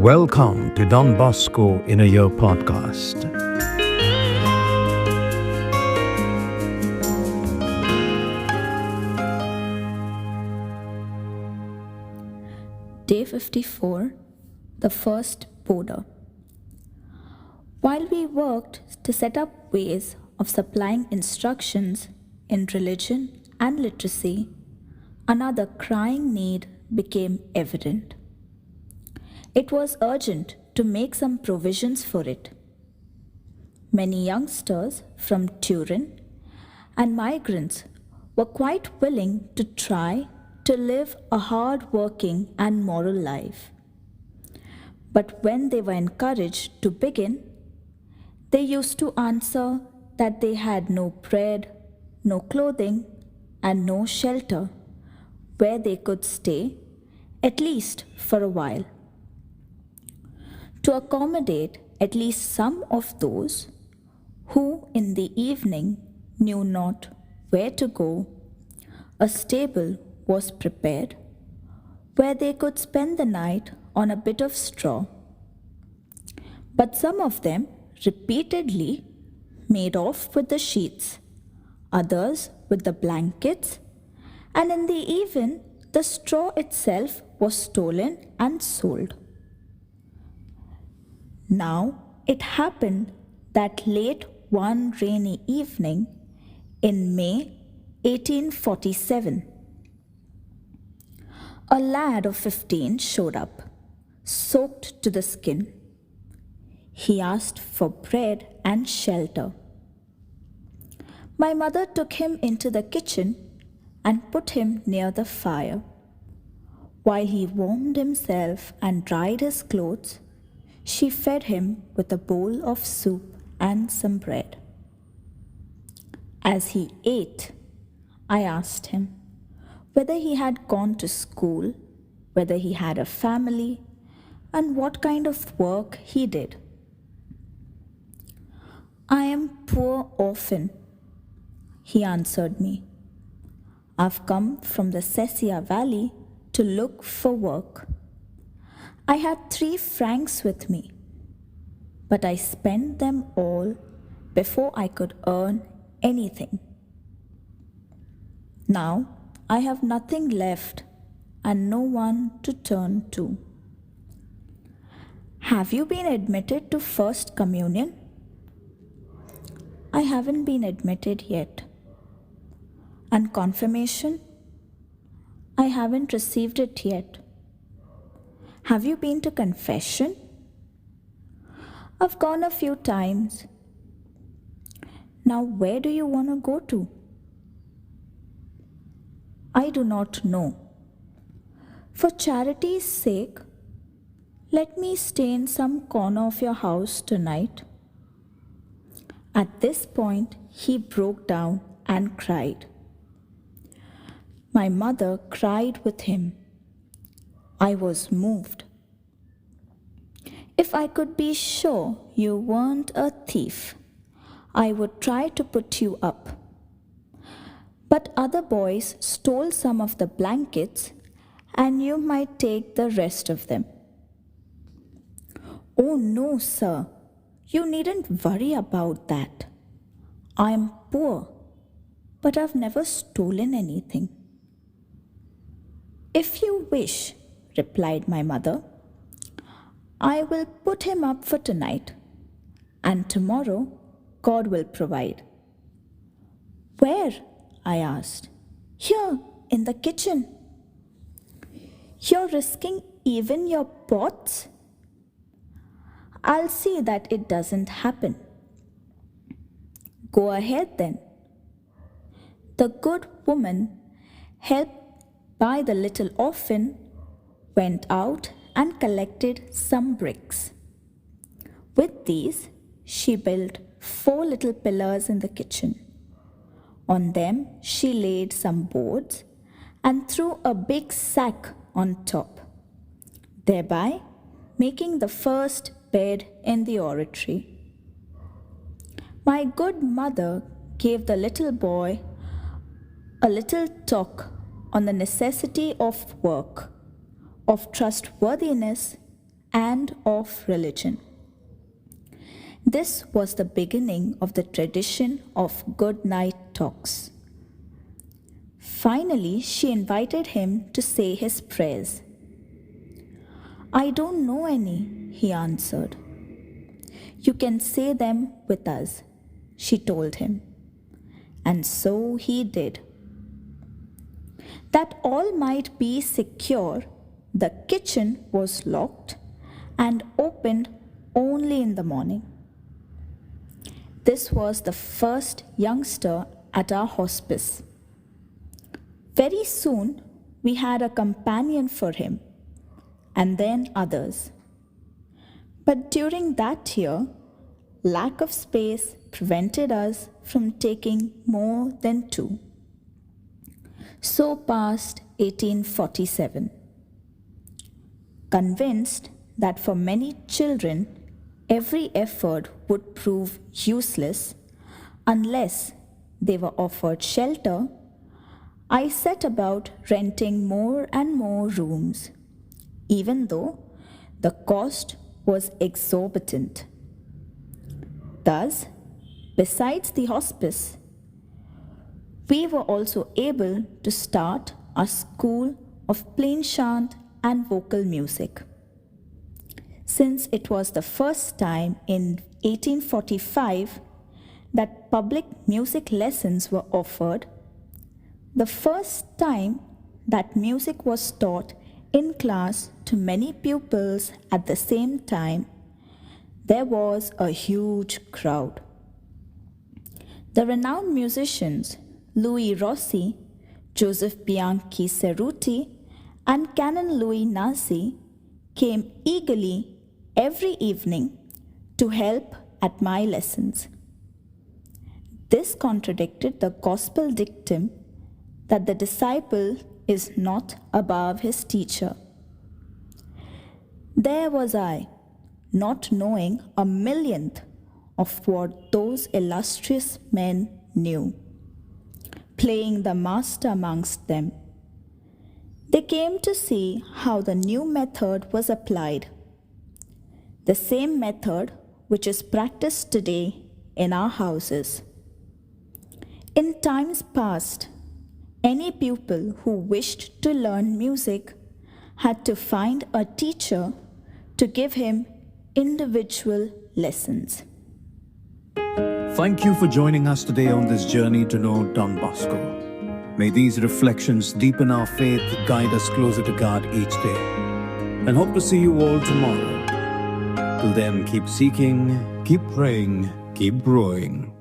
Welcome to Don Bosco in a Year podcast. Day 54, the first border. While we worked to set up ways of supplying instructions in religion and literacy, another crying need became evident. It was urgent to make some provisions for it. Many youngsters from Turin and migrants were quite willing to try to live a hard-working and moral life. But when they were encouraged to begin, they used to answer that they had no bread, no clothing, and no shelter where they could stay, at least for a while. To accommodate at least some of those who in the evening knew not where to go, a stable was prepared where they could spend the night on a bit of straw. But some of them repeatedly made off with the sheets, others with the blankets, and in the evening the straw itself was stolen and sold. Now it happened that late one rainy evening in May 1847, a lad of 15 showed up, soaked to the skin. He asked for bread and shelter. My mother took him into the kitchen and put him near the fire. While he warmed himself and dried his clothes, she fed him with a bowl of soup and some bread. As he ate, I asked him whether he had gone to school, whether he had a family, and what kind of work he did. "I am poor orphan," he answered me. "I've come from the Sesia Valley to look for work. I had 3 francs with me, but I spent them all before I could earn anything. Now I have nothing left and no one to turn to." "Have you been admitted to First Communion?" "I haven't been admitted yet." "And confirmation?" "I haven't received it yet." "Have you been to confession?" "I've gone a few times." "Now where do you want to go to?" "I do not know. For charity's sake, let me stay in some corner of your house tonight." At this point, he broke down and cried. My mother cried with him. I was moved. "If I could be sure you weren't a thief, I would try to put you up. But other boys stole some of the blankets, and you might take the rest of them." "Oh no, sir, you needn't worry about that. I am poor, but I've never stolen anything." "If you wish," replied my mother, "I will put him up for tonight, and tomorrow God will provide." "Where?" I asked. "Here, in the kitchen." "You're risking even your pots?" "I'll see that it doesn't happen." "Go ahead then." The good woman, helped by the little orphan, went out and collected some bricks. With these, she built 4 little pillars in the kitchen. On them, she laid some boards and threw a big sack on top, thereby making the first bed in the oratory. My good mother gave the little boy a little talk on the necessity of work, of trustworthiness, and of religion. This was the beginning of the tradition of good night talks. Finally, she invited him to say his prayers. "I don't know any," he answered. "You can say them with us," she told him. And so he did. That all might be secure, the kitchen was locked and opened only in the morning. This was the first youngster at our hospice. Very soon, we had a companion for him, and then others. But during that year, lack of space prevented us from taking more than 2. So passed 1847. Convinced that for many children, every effort would prove useless unless they were offered shelter, I set about renting more and more rooms, even though the cost was exorbitant. Thus, besides the hospice, we were also able to start a school of plain chant and vocal music. Since it was the first time in 1845 that public music lessons were offered, the first time that music was taught in class to many pupils at the same time, there was a huge crowd. The renowned musicians Louis Rossi, Joseph Bianchi Cerruti, and Canon Louis Nazi came eagerly every evening to help at my lessons. This contradicted the gospel dictum that the disciple is not above his teacher. There was I, not knowing a millionth of what those illustrious men knew, playing the master amongst them. They came to see how the new method was applied, the same method which is practiced today in our houses. In times past, any pupil who wished to learn music had to find a teacher to give him individual lessons. Thank you for joining us today on this journey to know Don Bosco. May these reflections deepen our faith, guide us closer to God each day, and hope to see you all tomorrow. Till then, keep seeking, keep praying, keep growing.